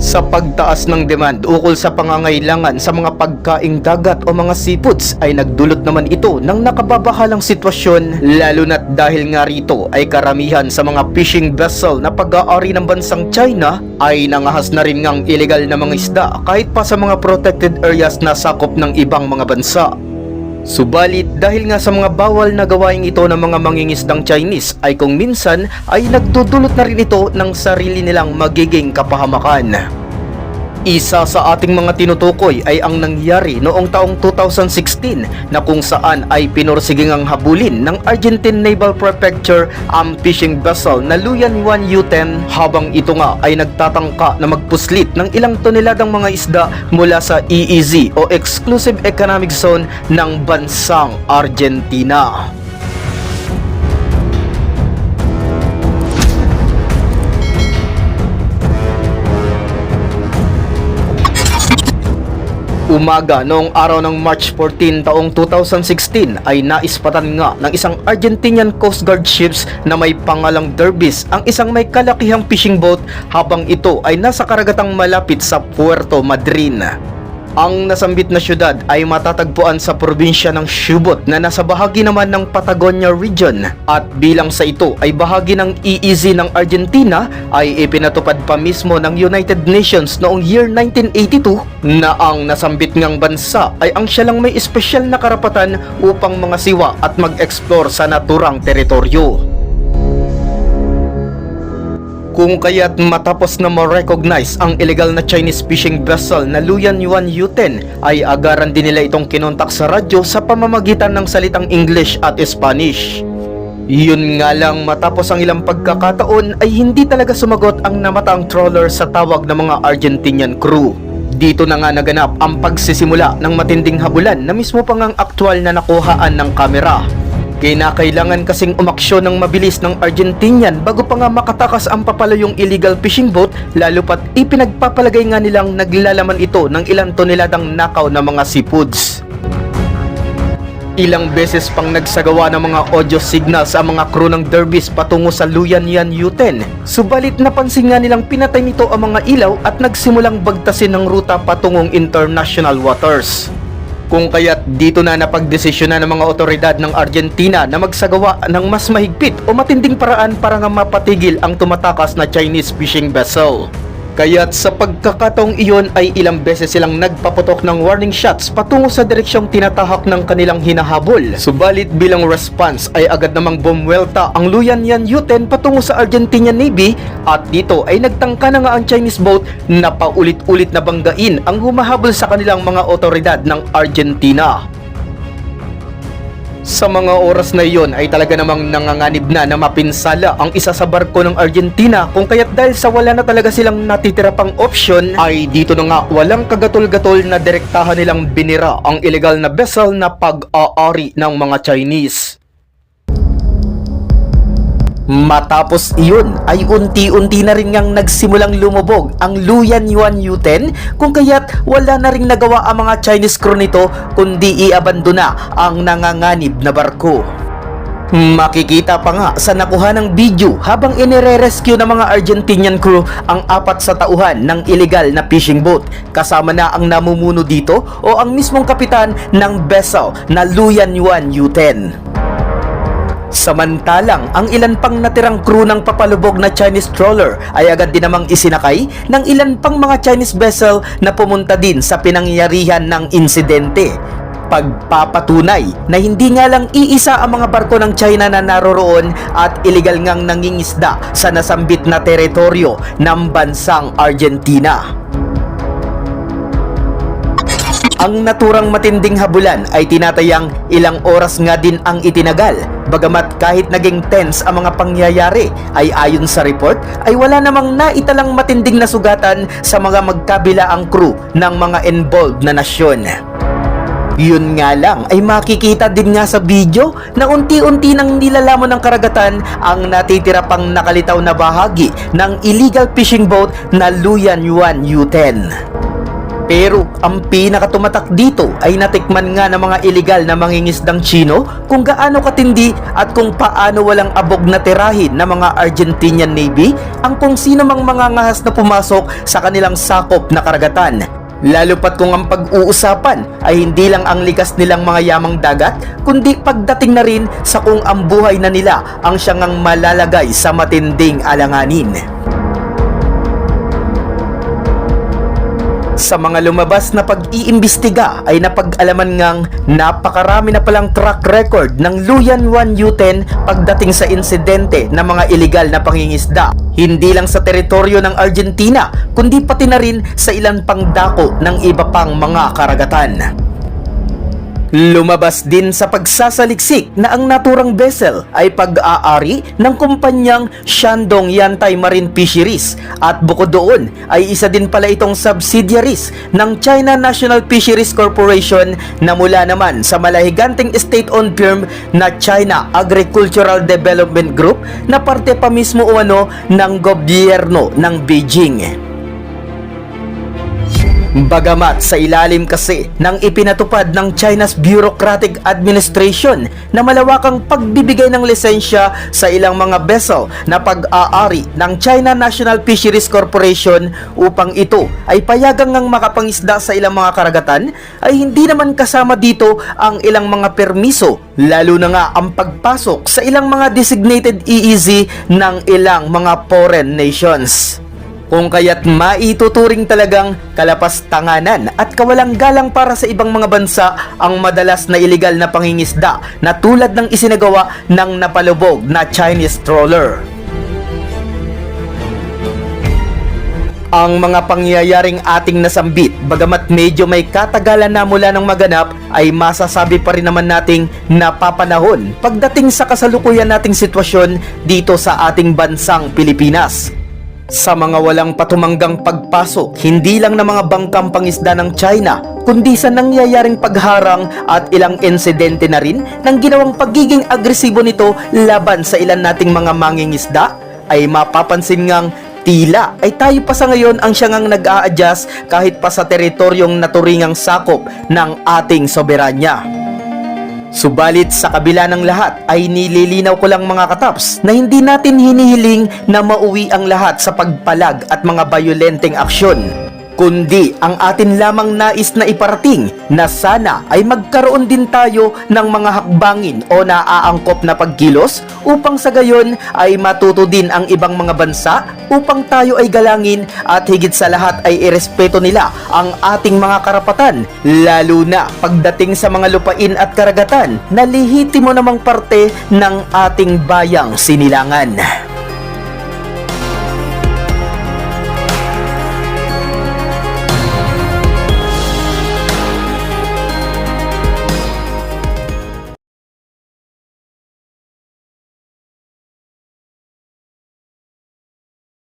Sa pagtaas ng demand ukol sa pangangailangan sa mga pagkaing dagat o mga seafoods ay nagdulot naman ito ng nakababahalang sitwasyon, lalo na't dahil nga rito ay karamihan sa mga fishing vessel na pag-aari ng bansang China ay nangahas na rin ngang illegal na mga isda kahit pa sa mga protected areas na sakop ng ibang mga bansa. Subalit dahil nga sa mga bawal na gawain ito ng mga mangingisdang Chinese ay kung minsan ay nagdudulot na rin ito ng sarili nilang magiging kapahamakan. Isa sa ating mga tinutukoy ay ang nangyari noong taong 2016 na kung saan ay pinursigingang habulin ng Argentine Naval Prefecture ang fishing vessel na Luyan Yuan Yuten habang ito nga ay nagtatangka na magpuslit ng ilang toneladang mga isda mula sa EEZ o Exclusive Economic Zone ng bansang Argentina. Umaga noong araw ng March 14 taong 2016 ay naispatan nga ng isang Argentinian Coast Guard ships na may pangalang Derbis ang isang may kalakihang fishing boat habang ito ay nasa karagatang malapit sa Puerto Madryn. Ang nasambit na syudad ay matatagpuan sa probinsya ng Chubut na nasa bahagi naman ng Patagonia region at bilang sa ito ay bahagi ng EEZ ng Argentina ay ipinatupad pa mismo ng United Nations noong year 1982 na ang nasambit ngang bansa ay ang siya lang may espesyal na karapatan upang mga siwa at mag-explore sa naturang teritoryo. Kung kaya't matapos na ma-recognize ang illegal na Chinese fishing vessel na Luyan Yuan Yuten ay agaran din nila itong kinontak sa radyo sa pamamagitan ng salitang English at Spanish. Yun nga lang matapos ang ilang pagkakataon ay hindi talaga sumagot ang namataang trawler sa tawag ng mga Argentinian crew. Dito na nga naganap ang pagsisimula ng matinding habulan na mismo pang ang aktwal na nakuhaan ng kamera. Kinakailangan kasing umaksyon ng mabilis ng Argentinian bago pa nga makatakas ang papalayong illegal fishing boat, lalo pat ipinagpapalagay nga nilang naglalaman ito ng ilang toneladang nakaw na mga seafoods. Ilang beses pang nagsagawa ng mga audio signals ang mga crew ng Derbis patungo sa Luyan Yuan Yuten. Subalit napansin nga nilang pinatay nito ang mga ilaw at nagsimulang bagtasin ng ruta patungong international waters. Kung kaya't dito na napagdesisyonan ng mga otoridad ng Argentina na magsagawa ng mas mahigpit o matinding paraan para nga mapatigil ang tumatakas na Chinese fishing vessel. Kaya't sa pagkakataong iyon ay ilang beses silang nagpaputok ng warning shots patungo sa direksyong tinatahak ng kanilang hinahabol. Subalit bilang response ay agad namang bumwelta ang Luyan Yuan Yuten patungo sa Argentinian Navy at dito ay nagtangka na nga ang Chinese boat na paulit-ulit na banggain ang humahabol sa kanilang mga otoridad ng Argentina. Sa mga oras na iyon ay talaga namang nanganganib na mapinsala ang isa sa barko ng Argentina kung kaya't dahil sa wala na talaga silang natitira pang option ay dito na nga walang kagatol-gatol na direktahan nilang binira ang illegal na vessel na pag-aari ng mga Chinese. Matapos iyon ay unti-unti na rin ngang nagsimulang lumubog ang Luyan Yuan Yuten kung kaya't wala na ring nagawa ang mga Chinese crew nito kundi iabandona ang nanganganib na barko. Makikita pa nga sa nakuha ng video habang inire-rescue ng mga Argentinian crew ang 4 sa tauhan ng illegal na fishing boat kasama na ang namumuno dito o ang mismong kapitan ng vessel na Luyan Yuan Yuten. Samantalang ang ilan pang natirang crew ng papalubog na Chinese trawler ay agad din namang isinakay ng ilan pang mga Chinese vessel na pumunta din sa pinangyarihan ng insidente. Pagpapatunay na hindi nga lang iisa ang mga barko ng China na naroroon at illegal ngang nangingisda sa nasambit na teritoryo ng bansang Argentina. Ang naturang matinding habulan ay tinatayang ilang oras nga din ang itinagal. Bagamat kahit naging tense ang mga pangyayari ay ayon sa report ay wala namang naitalang matinding na sugatan sa mga magkabilaang crew ng mga involved na nasyon. Yun nga lang ay makikita din nga sa video na unti-unti nang nilalamon ng karagatan ang natitira pang nakalitaw na bahagi ng illegal fishing boat na Luyan Yuan Yuten. Pero ang pinakatumatak dito ay natikman nga ng mga iligal na mangingisdang Tsino kung gaano katindi at kung paano walang abog na tirahin ng mga Argentinian Navy ang kung sino mang mga ngahas na pumasok sa kanilang sakop na karagatan. Lalo pat kung ang pag-uusapan ay hindi lang ang likas nilang mga yamang dagat, kundi pagdating na rin sa kung ang buhay na nila ang siyang ang malalagay sa matinding alanganin. Sa mga lumabas na pag-iimbestiga ay napag-alaman ngang napakarami na palang track record ng Luyan 1 U-10 pagdating sa insidente ng mga iligal na pangingisda. Hindi lang sa teritoryo ng Argentina, kundi pati na rin sa ilan pang dako ng iba pang mga karagatan. Lumabas din sa pagsasaliksik na ang naturang vessel ay pag-aari ng kumpanyang Shandong Yantai Marine Fisheries at bukod doon ay isa din pala itong subsidiaries ng China National Fisheries Corporation na mula naman sa malahiganting state-owned firm na China Agricultural Development Group na parte pa mismo ng gobyerno ng Beijing. Bagamat sa ilalim kasi ng ipinatupad ng China's Bureaucratic Administration na malawakang pagbibigay ng lisensya sa ilang mga vessel na pag-aari ng China National Fisheries Corporation upang ito ay payagang ngang makapangisda sa ilang mga karagatan, ay hindi naman kasama dito ang ilang mga permiso, lalo na nga ang pagpasok sa ilang mga designated EEZ ng ilang mga foreign nations. Kung kaya't maituturing talagang kalapas-tanganan at kawalang galang para sa ibang mga bansa ang madalas na iligal na pangingisda na tulad ng isinagawa ng napalubog na Chinese trawler. Ang mga pangyayaring ating nasambit, bagamat medyo may katagalan na mula ng maganap, ay masasabi pa rin naman nating napapanahon pagdating sa kasalukuyan nating sitwasyon dito sa ating bansang Pilipinas. Sa mga walang patumanggang pagpasok, hindi lang ng mga bangkang pangisda ng China, kundi sa nangyayaring pagharang at ilang insidente na rin ng ginawang pagiging agresibo nito laban sa ilan nating mga mangingisda, ay mapapansin ngang tila ay tayo pa sa ngayon ang siyang nag-a-adjust kahit pa sa teritoryong naturingang sakop ng ating soberanya. Subalit sa kabila ng lahat ay nililinaw ko lang mga kataps na hindi natin hinihiling na mauwi ang lahat sa pagpalag at mga bayolenteng aksyon, kundi ang atin lamang nais na iparating na sana ay magkaroon din tayo ng mga hakbangin o naaangkop na pagkilos upang sa gayon ay matuto din ang ibang mga bansa upang tayo ay galangin at higit sa lahat ay irespeto nila ang ating mga karapatan, lalo na pagdating sa mga lupain at karagatan na lehitimo namang parte ng ating bayang sinilangan.